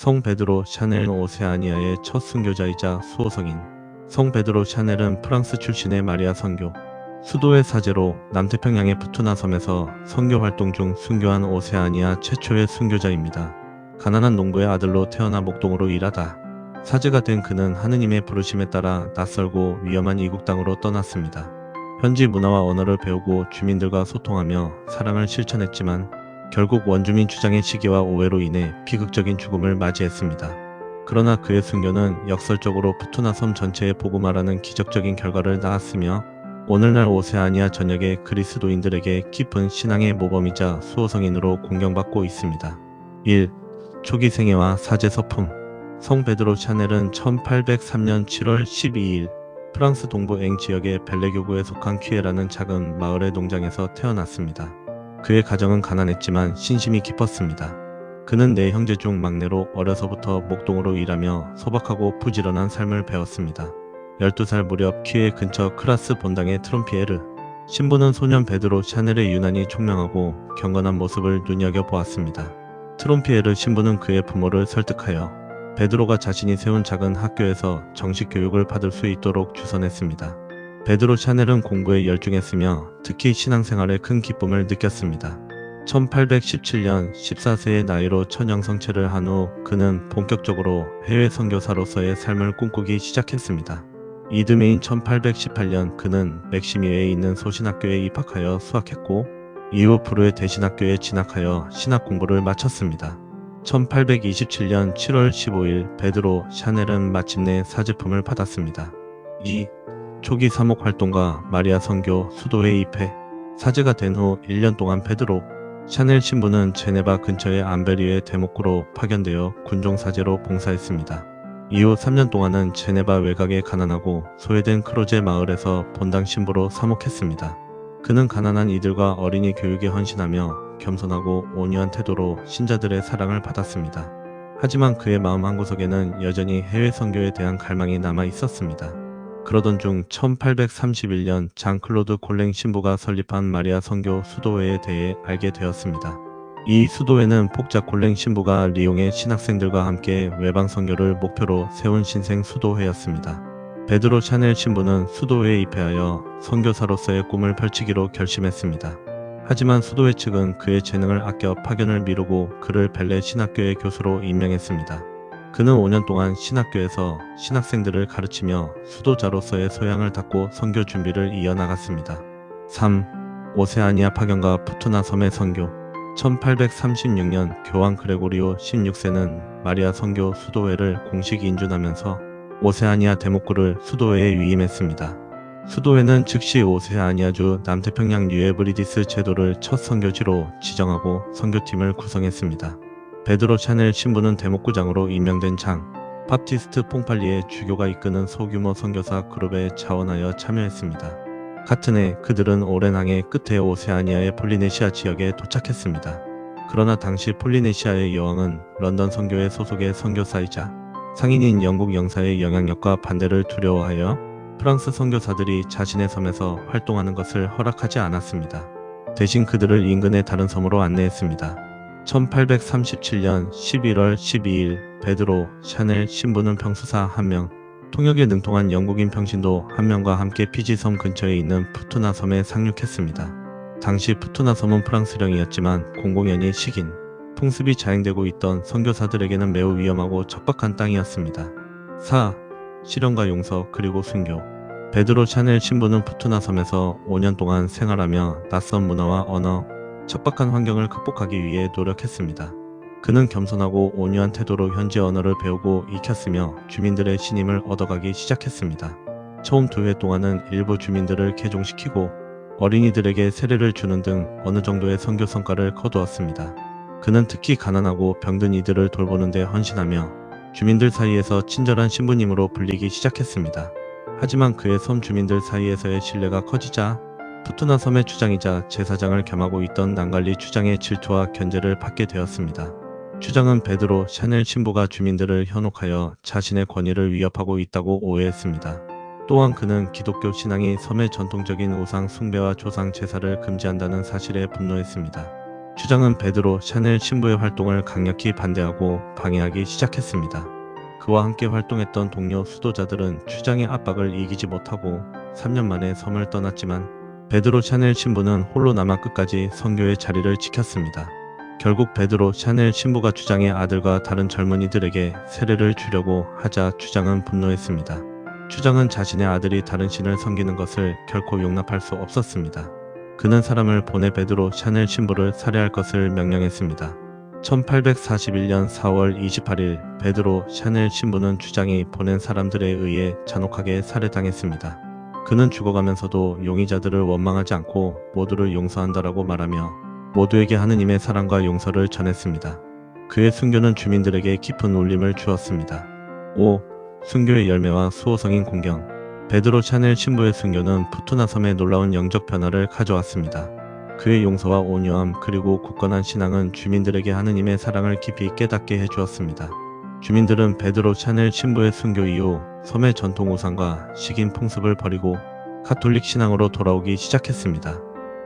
성 베드로 샤넬 오세아니아의 첫 순교자이자 수호성인 성 베드로 샤넬은 프랑스 출신의 마리아 선교 수도의 사제로 남태평양의 푸투나 섬에서 선교 활동 중 순교한 오세아니아 최초의 순교자입니다. 가난한 농부의 아들로 태어나 목동으로 일하다 사제가 된 그는 하느님의 부르심에 따라 낯설고 위험한 이국 땅으로 떠났습니다. 현지 문화와 언어를 배우고 주민들과 소통하며 사랑을 실천했지만 결국 원주민 주장의 시기와 오해로 인해 비극적인 죽음을 맞이했습니다. 그러나 그의 순교는 역설적으로 푸투나 섬 전체에 복음화라는 기적적인 결과를 낳았으며 오늘날 오세아니아 전역의 그리스도인들에게 깊은 신앙의 모범이자 수호성인으로 공경받고 있습니다. 1. 초기 생애와 사제 서품. 성 베드로 샤넬은 1803년 7월 12일 프랑스 동부 앵 지역의 벨레교구에 속한 퀴에라는 작은 마을의 농장에서 태어났습니다. 그의 가정은 가난했지만 신심이 깊었습니다. 그는 네 형제 중 막내로 어려서부터 목동으로 일하며 소박하고 부지런한 삶을 배웠습니다. 12살 무렵 퀴에 근처 크라스 본당의 트롬피에르 신부는 소년 베드로 샤넬의 유난히 총명하고 경건한 모습을 눈여겨보았습니다. 트롬피에르 신부는 그의 부모를 설득하여 베드로가 자신이 세운 작은 학교에서 정식 교육을 받을 수 있도록 주선했습니다. 베드로 샤넬은 공부에 열중했으며 특히 신앙생활에 큰 기쁨을 느꼈습니다. 1817년 14세의 나이로 천영성체를 한 후 그는 본격적으로 해외 선교사로서의 삶을 꿈꾸기 시작했습니다. 이듬해인 1818년 그는 맥시미에에 있는 소신학교에 입학하여 수학했고 이후 프루의 대신학교에 진학하여 신학 공부를 마쳤습니다. 1827년 7월 15일 베드로 샤넬은 마침내 사제품을 받았습니다. 2. 초기 사목 활동과 마리아 선교 수도에 입회. 사제가 된 후 1년 동안 베드로 샤넬 신부는 제네바 근처의 안베리의 대목구로 파견되어 군종 사제로 봉사했습니다. 이후 3년 동안은 제네바 외곽의 가난하고 소외된 크로제 마을에서 본당 신부로 사목했습니다. 그는 가난한 이들과 어린이 교육에 헌신하며 겸손하고 온유한 태도로 신자들의 사랑을 받았습니다. 하지만 그의 마음 한구석에는 여전히 해외 선교에 대한 갈망이 남아 있었습니다. 그러던 중 1831년 장클로드 콜랭 신부가 설립한 마리아 선교 수도회에 대해 알게 되었습니다. 이 수도회는 폭자 콜랭 신부가 리옹의 신학생들과 함께 외방 선교를 목표로 세운 신생 수도회였습니다. 베드로 샤넬 신부는 수도회에 입회하여 선교사로서의 꿈을 펼치기로 결심했습니다. 하지만 수도회 측은 그의 재능을 아껴 파견을 미루고 그를 벨레 신학교의 교수로 임명했습니다. 그는 5년 동안 신학교에서 신학생들을 가르치며 수도자로서의 소양을 닦고 선교 준비를 이어나갔습니다. 3. 오세아니아 파견과 푸투나 섬의 선교. 1836년 교황 그레고리오 16세는 마리아 선교 수도회를 공식 인준하면서 오세아니아 대목구를 수도회에 위임했습니다. 수도회는 즉시 오세아니아주 남태평양 뉴에브리디스 제도를 첫 선교지로 지정하고 선교팀을 구성했습니다. 베드로 샤넬 신부는 대목구장으로 임명된 장 팝티스트 퐁팔리의 주교가 이끄는 소규모 선교사 그룹에 자원하여 참여했습니다. 같은 해 그들은 오랜 항해 끝에 오세아니아의 폴리네시아 지역에 도착했습니다. 그러나 당시 폴리네시아의 여왕은 런던 선교회 소속의 선교사이자 상인인 영국 영사의 영향력과 반대를 두려워하여 프랑스 선교사들이 자신의 섬에서 활동하는 것을 허락하지 않았습니다. 대신 그들을 인근의 다른 섬으로 안내했습니다. 1837년 11월 12일 베드로 샤넬 신부는 평수사 1명, 통역에 능통한 영국인 평신도 1명과 함께 피지섬 근처에 있는 푸투나 섬에 상륙했습니다. 당시 푸투나 섬은 프랑스령이었지만 공공연히 식인, 풍습이 자행되고 있던 선교사들에게는 매우 위험하고 척박한 땅이었습니다. 4. 실현과 용서 그리고 순교. 베드로 샤넬 신부는 푸투나 섬에서 5년 동안 생활하며 낯선 문화와 언어, 척박한 환경을 극복하기 위해 노력했습니다. 그는 겸손하고 온유한 태도로 현지 언어를 배우고 익혔으며 주민들의 신임을 얻어가기 시작했습니다. 처음 2회 동안은 일부 주민들을 개종시키고 어린이들에게 세례를 주는 등 어느 정도의 선교 성과를 거두었습니다. 그는 특히 가난하고 병든 이들을 돌보는 데 헌신하며 주민들 사이에서 친절한 신부님으로 불리기 시작했습니다. 하지만 그의 섬 주민들 사이에서의 신뢰가 커지자 푸투나 섬의 추장이자 제사장을 겸하고 있던 난갈리 추장의 질투와 견제를 받게 되었습니다. 추장은 베드로 샤넬 신부가 주민들을 현혹하여 자신의 권위를 위협하고 있다고 오해했습니다. 또한 그는 기독교 신앙이 섬의 전통적인 우상 숭배와 조상 제사를 금지한다는 사실에 분노했습니다. 추장은 베드로 샤넬 신부의 활동을 강력히 반대하고 방해하기 시작했습니다. 그와 함께 활동했던 동료 수도자들은 추장의 압박을 이기지 못하고 3년 만에 섬을 떠났지만 베드로 샤넬 신부는 홀로 남아 끝까지 선교의 자리를 지켰습니다. 결국 베드로 샤넬 신부가 추장의 아들과 다른 젊은이들에게 세례를 주려고 하자 추장은 분노했습니다. 추장은 자신의 아들이 다른 신을 섬기는 것을 결코 용납할 수 없었습니다. 그는 사람을 보내 베드로 샤넬 신부를 살해할 것을 명령했습니다. 1841년 4월 28일 베드로 샤넬 신부는 추장이 보낸 사람들에 의해 잔혹하게 살해당했습니다. 그는 죽어가면서도 용의자들을 원망하지 않고 모두를 용서한다라고 말하며 모두에게 하느님의 사랑과 용서를 전했습니다. 그의 순교는 주민들에게 깊은 울림을 주었습니다. 5. 순교의 열매와 수호성인 공경. 베드로 샤넬 신부의 순교는 푸투나 섬에 놀라운 영적 변화를 가져왔습니다. 그의 용서와 온유함 그리고 굳건한 신앙은 주민들에게 하느님의 사랑을 깊이 깨닫게 해주었습니다. 주민들은 베드로 샤넬 신부의 순교 이후 섬의 전통 우상과 식인 풍습을 버리고 가톨릭 신앙으로 돌아오기 시작했습니다.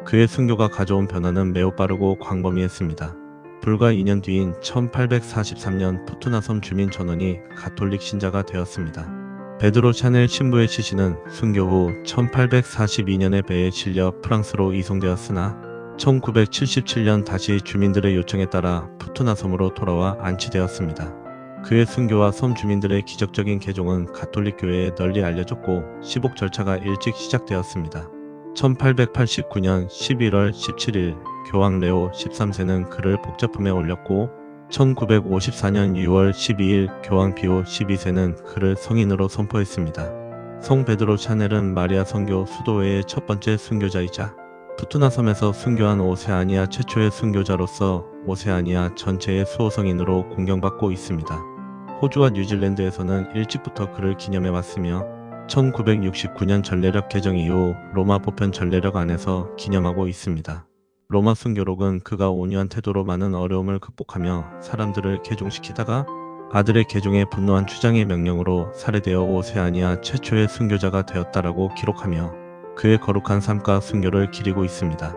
그의 순교가 가져온 변화는 매우 빠르고 광범위했습니다. 불과 2년 뒤인 1843년 푸투나 섬 주민 전원이 가톨릭 신자가 되었습니다. 베드로 샤넬 신부의 시신은 순교 후 1842년에 배에 실려 프랑스로 이송되었으나 1977년 다시 주민들의 요청에 따라 푸투나 섬으로 돌아와 안치되었습니다. 그의 순교와 섬 주민들의 기적적인 개종은 가톨릭 교회에 널리 알려졌고 시복 절차가 일찍 시작되었습니다. 1889년 11월 17일 교황 레오 13세는 그를 복제품에 올렸고 1954년 6월 12일 교황 비오 12세는 그를 성인으로 선포했습니다. 성 베드로 샤넬은 마리아 성교 수도회의 첫 번째 순교자이자 푸투나 섬에서 순교한 오세아니아 최초의 순교자로서 오세아니아 전체의 수호성인으로 공경받고 있습니다. 호주와 뉴질랜드에서는 일찍부터 그를 기념해왔으며 1969년 전례력 개정 이후 로마 보편 전례력 안에서 기념하고 있습니다. 로마 순교록은 그가 온유한 태도로 많은 어려움을 극복하며 사람들을 개종시키다가 아들의 개종에 분노한 추장의 명령으로 살해되어 오세아니아 최초의 순교자가 되었다라고 기록하며 그의 거룩한 삶과 순교를 기리고 있습니다.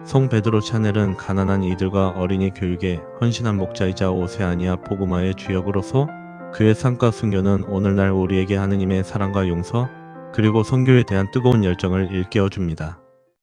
성 베드로 샤넬은 가난한 이들과 어린이 교육에 헌신한 목자이자 오세아니아 복음화의 주역으로서 그의 삶과 순교는 오늘날 우리에게 하느님의 사랑과 용서 그리고 선교에 대한 뜨거운 열정을 일깨워줍니다.